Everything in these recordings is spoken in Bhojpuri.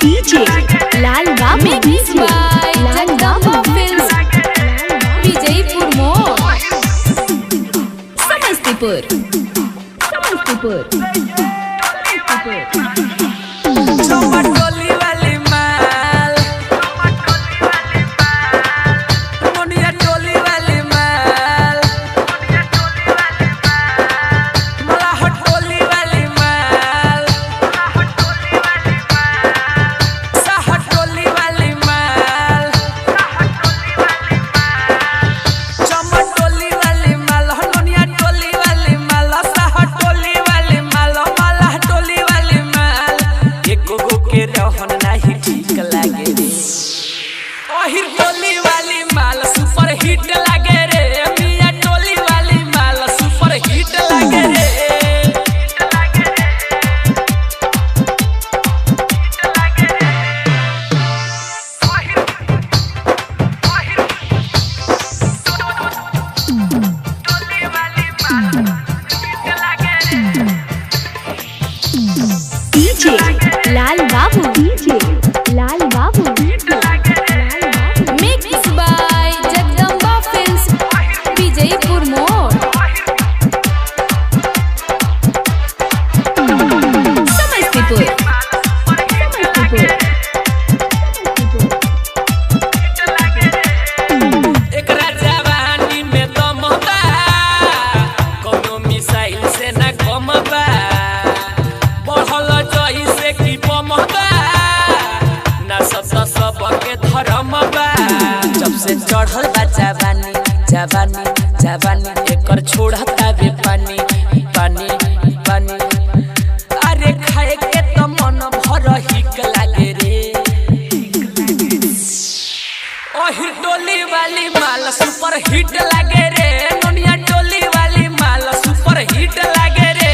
डीजे लाल बाबू जगदम्बा फिल्म्स विजयपुर मोड़ समस्तीपुर टोली वाली माल मोनिया टोली वाली माल मलाह टोली वाली माल साह टोली वाली माल चमन टोली वाली माल मोनिया टोली वाली माल साह टोली वाली माल मलाह टोली वाली माल एको गो के रहन नाही ठीक लागे रे ओहिर टोली वाली माल सुपर हिट लागे रे मिया टोली वाली माल सुपर हिट लागे रे DJ Lal Babu mix by Jagdamba films Vijaypur मोड़ समस्तीपुर एकरा जवानी में दम बा कोनो मिसाइल से ना कम बा बढ़ल जई से की बम बा ना सब के धर्म बा जब से चढ़ल बा जवानी एकर छोड़ता बे पानी अरे खाए के त मन भर हिक लागे रे ओहिर टोली वाली माल सुपर हिट लागे रे नोनिया टोली वाली माल सुपर हिट लागे रे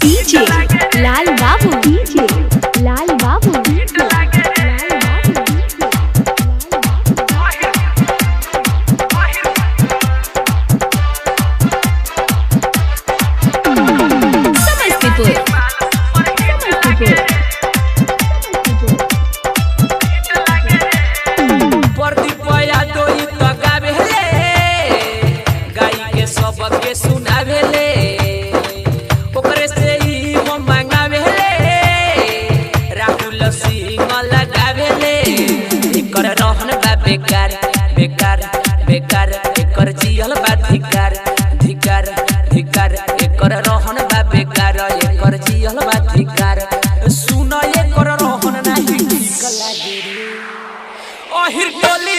डीजे लाल बाबू समस्तीपुर प्रदीप यादव त गावेले गाई के सबके सुनावेले ओकरे से ही हम मांगावेले राहुल सिंह लगावेले एकर रहन बा बेकार एकर जियल बा धिकार एकर रहन बा बेकार एकर जियल बा धिकार सुन एकर रहन नाही ठीक लागे रे ओहिर टोली